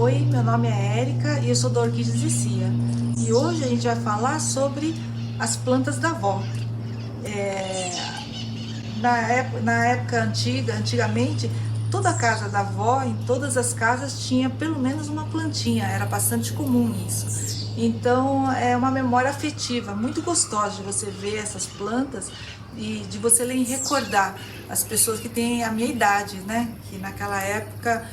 Oi, meu nome é Érica e eu sou da Orquídeas de Cia. E hoje a gente vai falar sobre as plantas da avó. Na época antigamente, toda a casa da avó, em todas as casas, tinha pelo menos uma plantinha, era bastante comum isso. Então é uma memória afetiva, muito gostosa de você ver essas plantas e de você recordar as pessoas que têm a minha idade, né? Que naquela época,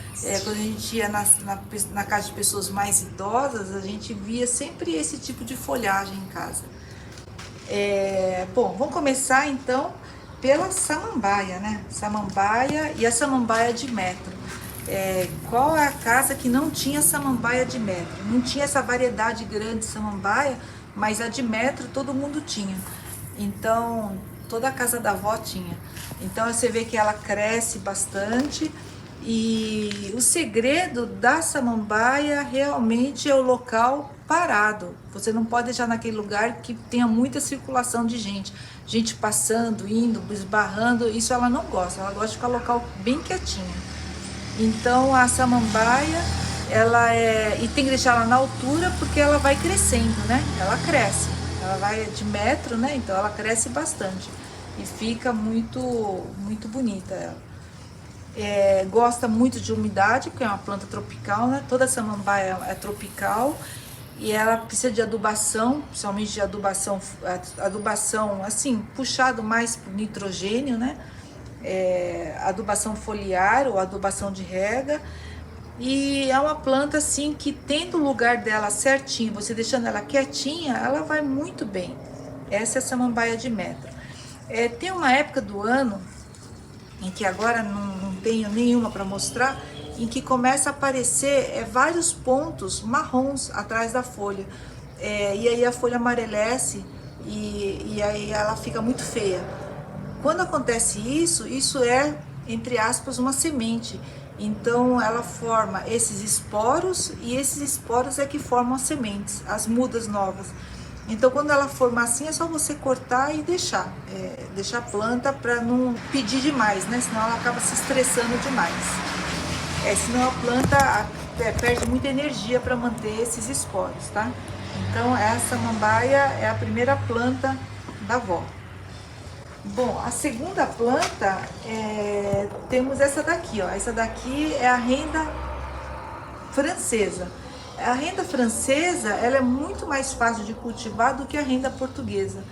quando a gente ia na casa de pessoas mais idosas, a gente via sempre esse tipo de folhagem em casa. Bom, vamos começar então pela samambaia, né? Samambaia e a samambaia de metro. Qual é a casa que não tinha samambaia de metro? Não tinha essa variedade grande de samambaia, mas a de metro todo mundo tinha. Então, toda a casa da avó tinha. Então, você vê que ela cresce bastante. E o segredo da samambaia realmente é o local parado. Você não pode deixar naquele lugar que tenha muita circulação de gente. Gente passando, indo, esbarrando. Isso ela não gosta. Ela gosta de ficar local bem quietinho. Então a samambaia, e tem que deixar ela na altura porque ela vai crescendo, né? Ela cresce. Ela vai de metro, né? Então ela cresce bastante. E fica muito bonita ela. Gosta muito de umidade, porque é uma planta tropical, né? Toda samambaia é tropical e ela precisa de adubação, principalmente de adubação assim, puxado mais para nitrogênio, né? Adubação foliar ou adubação de rega. E é uma planta assim que, tendo o lugar dela certinho, você deixando ela quietinha, ela vai muito bem. Essa é a samambaia de metro. Tem uma época do ano em que agora não tenho nenhuma para mostrar, em que começa a aparecer vários pontos marrons atrás da folha. E aí a folha amarelece e aí ela fica muito feia. Quando acontece isso, isso é, entre aspas, uma semente. Então ela forma esses esporos e esses esporos é que formam as sementes, as mudas novas. Então quando ela formar assim é só você cortar e deixar a planta para não pedir demais, né? Senão ela acaba se estressando demais. Senão a planta perde muita energia para manter esses esporos, tá? Então essa samambaia é a primeira planta da avó. Bom, a segunda planta, temos essa daqui, ó. Essa daqui é a renda francesa. A renda francesa, ela é muito mais fácil de cultivar do que a renda portuguesa.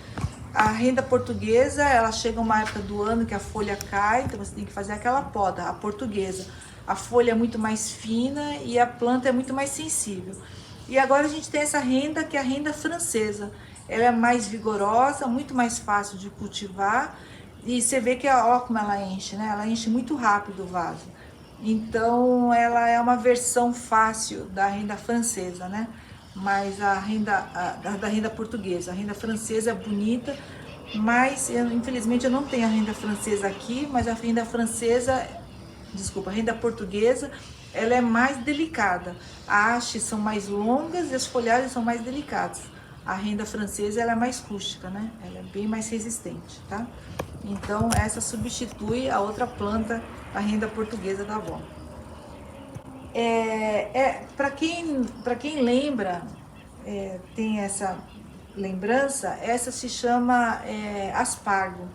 A renda portuguesa, ela chega uma época do ano que a folha cai, então você tem que fazer aquela poda. A portuguesa, a folha é muito mais fina e a planta é muito mais sensível. E agora a gente tem essa renda, que é a renda francesa. Ela é mais vigorosa, muito mais fácil de cultivar. E você vê que, ó, como ela enche, né? Ela enche muito rápido o vaso. Então, ela é uma versão fácil da renda francesa, né? Mas da renda portuguesa. A renda francesa é bonita, mas infelizmente eu não tenho a renda francesa aqui, mas a renda portuguesa, ela é mais delicada. As hastes são mais longas e as folhagens são mais delicadas. A renda francesa, ela é mais rústica, né? Ela é bem mais resistente, tá? Então essa substitui a outra planta, a renda portuguesa da avó. Para quem lembra, tem essa lembrança, essa se chama aspargo,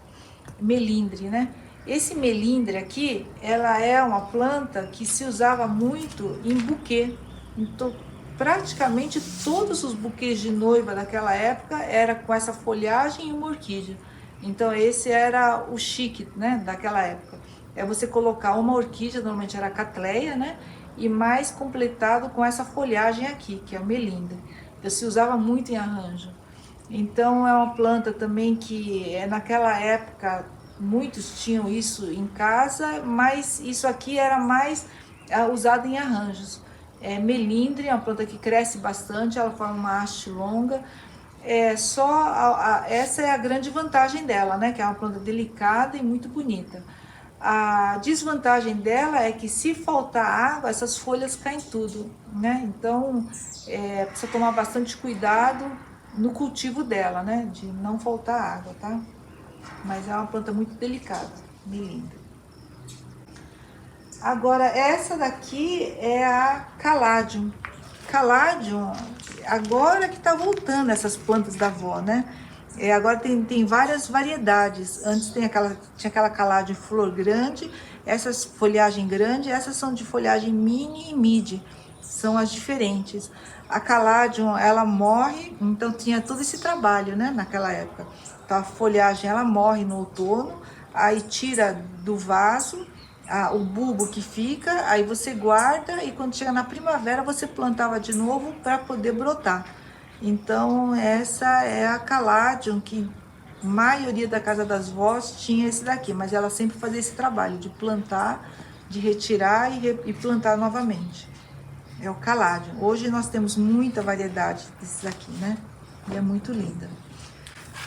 melindre, né? Esse melindre aqui, ela é uma planta que se usava muito em buquê. Então, praticamente todos os buquês de noiva daquela época era com essa folhagem e uma orquídea. Então esse era o chique, né, daquela época. É você colocar uma orquídea, normalmente era a catleia, né, e mais completado com essa folhagem aqui, que é o melindre. Então se usava muito em arranjo. Então é uma planta também que naquela época muitos tinham isso em casa, mas isso aqui era mais usado em arranjos. Melindre é uma planta que cresce bastante, ela forma uma haste longa. Essa é a grande vantagem dela, né? Que é uma planta delicada e muito bonita. A desvantagem dela é que se faltar água, essas folhas caem tudo, né? Então precisa tomar bastante cuidado no cultivo dela, né? De não faltar água, tá? Mas é uma planta muito delicada, melindre. Agora, essa daqui é a Caladium. Caladium, agora que tá voltando essas plantas da avó, né? Agora tem várias variedades. Antes tinha aquela Caladium flor grande, essas folhagem grande, essas são de folhagem mini e mid. São as diferentes. A Caladium, ela morre, então tinha todo esse trabalho, né, naquela época. Então a folhagem, ela morre no outono, aí tira do vaso, o bulbo que fica, aí você guarda e quando chega na primavera você plantava de novo para poder brotar. Então essa é a Caladium, que a maioria da casa das vós tinha esse daqui, mas ela sempre fazia esse trabalho de plantar, de retirar e plantar novamente. É o Caladium. Hoje nós temos muita variedade desses aqui, né? E é muito linda.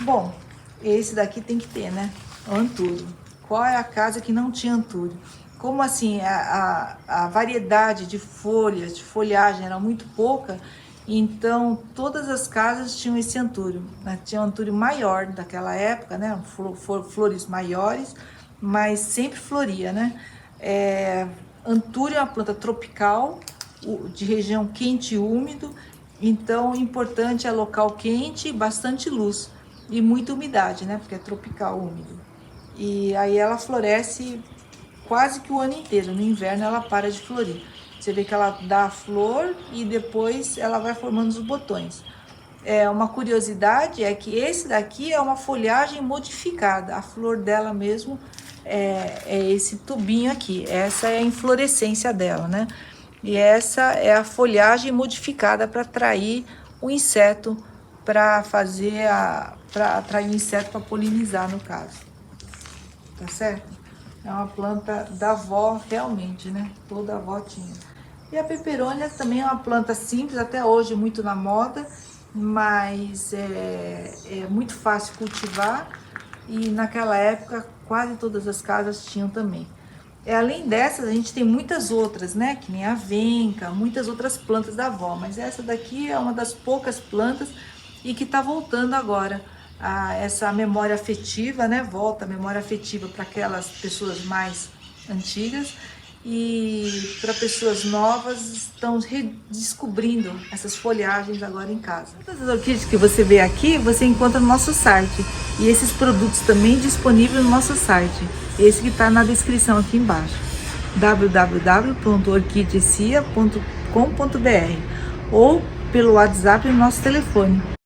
Bom, esse daqui tem que ter, né? O antúrio. Qual é a casa que não tinha antúrio? Como assim, a variedade de folhas, de folhagem era muito pouca, então todas as casas tinham esse antúrio, né? Tinha um antúrio maior daquela época, né? Flores maiores, mas sempre floria, né? Antúrio é uma planta tropical, de região quente e úmido, então importante é local quente, bastante luz e muita umidade, né? Porque é tropical, úmido. E aí ela floresce quase que o ano inteiro. No inverno ela para de florir. Você vê que ela dá a flor e depois ela vai formando os botões. Uma curiosidade é que esse daqui é uma folhagem modificada. A flor dela mesmo é esse tubinho aqui. Essa é a inflorescência dela, né? E essa é a folhagem modificada para atrair o inseto, para atrair o inseto para polinizar, no caso. Tá certo? É uma planta da avó, realmente, né? Toda avó tinha. E a peperônia também é uma planta simples, até hoje muito na moda, mas é muito fácil cultivar e naquela época quase todas as casas tinham também. Além dessas, a gente tem muitas outras, né? Que nem a venca, muitas outras plantas da avó, mas essa daqui é uma das poucas plantas e que tá voltando agora. Essa memória afetiva, né? Volta a memória afetiva para aquelas pessoas mais antigas e para pessoas novas estão redescobrindo essas folhagens agora em casa. Todas as orquídeas que você vê aqui, você encontra no nosso site e esses produtos também disponíveis no nosso site. Esse que está na descrição aqui embaixo, www.orquidecia.com.br ou pelo WhatsApp no nosso telefone.